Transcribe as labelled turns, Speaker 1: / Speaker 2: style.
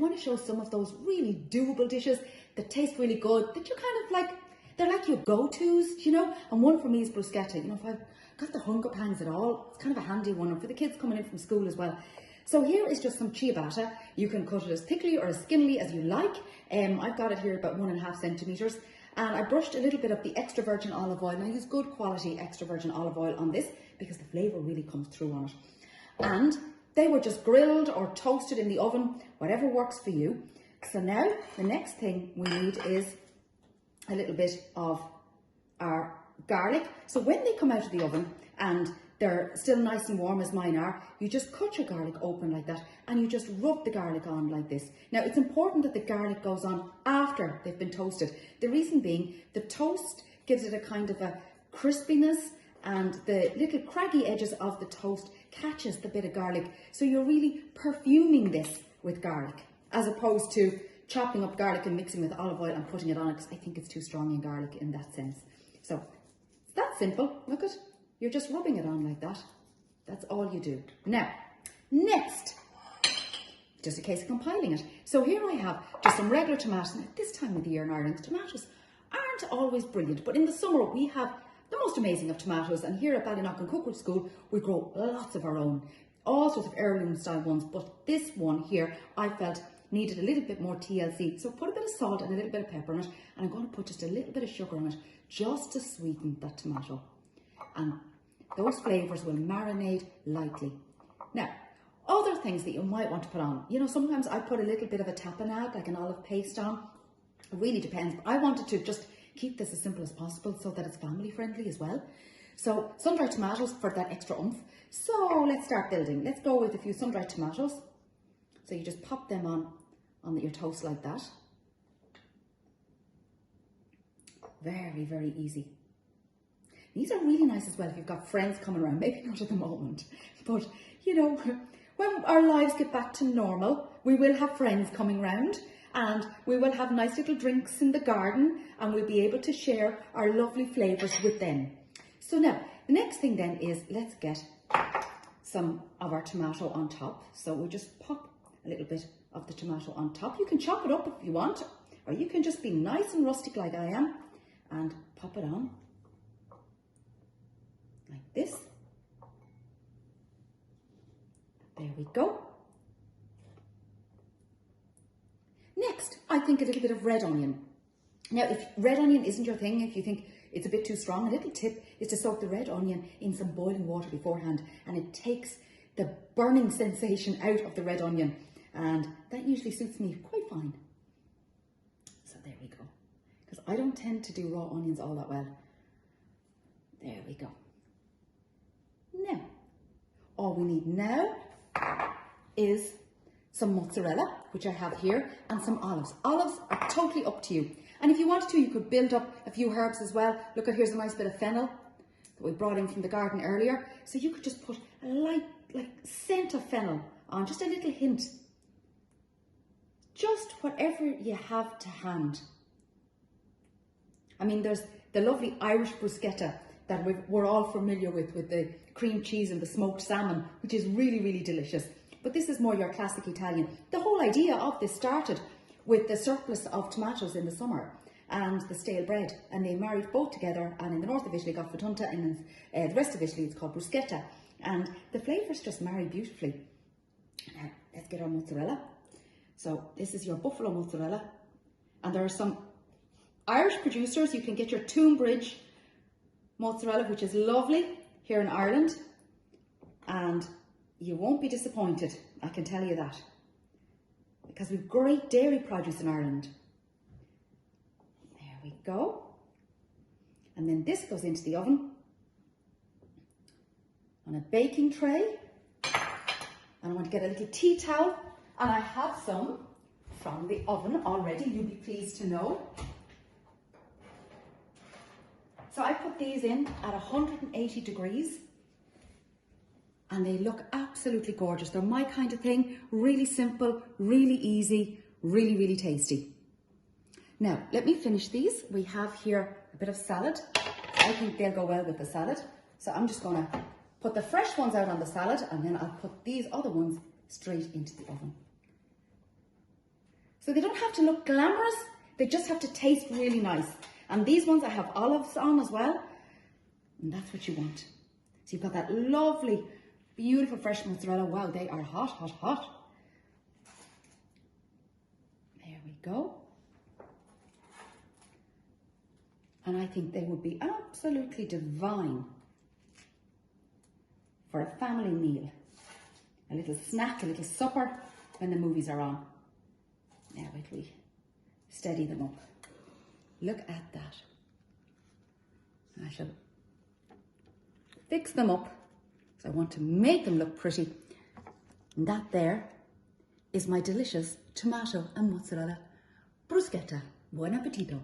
Speaker 1: want to show some of those really doable dishes that taste really good, that you kind of like, they're like your go-tos, you know. And one for me is bruschetta. You know, if I've got the hunger pangs at all, it's kind of a handy one, and for the kids coming in from school as well. So here is just some ciabatta. You can cut it as thickly or as skinny as you like. I've got it here about 1.5 centimetres. And I brushed a little bit of the extra virgin olive oil. And I use good quality extra virgin olive oil on this because the flavour really comes through on it. And they were just grilled or toasted in the oven, whatever works for you. So now the next thing we need is a little bit of our garlic. So when they come out of the oven and they're still nice and warm as mine are, you just cut your garlic open like that and you just rub the garlic on like this. Now it's important that the garlic goes on after they've been toasted. The reason being, the toast gives it a kind of a crispiness, and the little craggy edges of the toast catches the bit of garlic. So you're really perfuming this with garlic, as opposed to chopping up garlic and mixing with olive oil and putting it on it, because I think it's too strong in garlic in that sense. So it's that simple. Look at, you're just rubbing it on like that. That's all you do. Now, next, just a case of compiling it. So here I have just some regular tomatoes. Now, this time of the year in Ireland, tomatoes aren't always brilliant, but in the summer we have the most amazing of tomatoes, and here at Ballyknock and Cookwood School we grow lots of our own, all sorts of heirloom style ones, but this one here I felt needed a little bit more TLC, so put a bit of salt and a little bit of pepper on it, and I'm going to put just a little bit of sugar on it just to sweeten that tomato, and those flavours will marinate lightly. Now, other things that you might want to put on, you know, sometimes I put a little bit of a tapenade, like an olive paste on. It really depends, but I wanted to just keep this as simple as possible so that it's family friendly as well. So sun-dried tomatoes for that extra oomph. So let's start building. Let's go with a few sun-dried tomatoes. So you just pop them on your toast like that. Very, very easy. These are really nice as well if you've got friends coming around, maybe not at the moment, but you know, when our lives get back to normal, we will have friends coming round, and we will have nice little drinks in the garden, and we'll be able to share our lovely flavours with them. So now, the next thing then is, let's get some of our tomato on top. So we'll just pop a little bit of the tomato on top. You can chop it up if you want, or you can just be nice and rustic like I am, and pop it on like this. There we go. Next, I think a little bit of red onion. Now, if red onion isn't your thing, if you think it's a bit too strong, a little tip is to soak the red onion in some boiling water beforehand, and it takes the burning sensation out of the red onion, and that usually suits me quite fine. So there we go, because I don't tend to do raw onions all that well. There we go. Now, all we need now is some mozzarella, which I have here, and some olives. Olives are totally up to you. And if you wanted to, you could build up a few herbs as well. Look, here's a nice bit of fennel that we brought in from the garden earlier. So you could just put a light, like, scent of fennel on, just a little hint. Just whatever you have to hand. I mean, there's the lovely Irish bruschetta that we're all familiar with the cream cheese and the smoked salmon, which is really, really delicious. But this is more your classic Italian. The whole idea of this started with the surplus of tomatoes in the summer and the stale bread, and they married both together, and in the north of Italy got fottunta, and in the rest of Italy it's called bruschetta, and the flavours just marry beautifully. Now let's get our mozzarella. So this is your buffalo mozzarella, and there are some Irish producers. You can get your Tunbridge mozzarella, which is lovely here in Ireland, and you won't be disappointed, I can tell you that, because we've great dairy produce in Ireland. There we go. And then this goes into the oven on a baking tray. And I want to get a little tea towel, and I have some from the oven already, you'll be pleased to know. So I put these in at 180 degrees. And they look absolutely gorgeous. They're my kind of thing, really simple, really easy, really, really tasty. Now, let me finish these. We have here a bit of salad. I think they'll go well with the salad. So I'm just gonna put the fresh ones out on the salad, and then I'll put these other ones straight into the oven. So they don't have to look glamorous, they just have to taste really nice. And these ones I have olives on as well, and that's what you want. So you've got that lovely, beautiful fresh mozzarella. Wow, they are hot, hot, hot. There we go. And I think they would be absolutely divine for a family meal. A little snack, a little supper when the movies are on. Now wait till we steady them up. Look at that. I shall fix them up because I want to make them look pretty. And that there is my delicious tomato and mozzarella bruschetta. Buon appetito.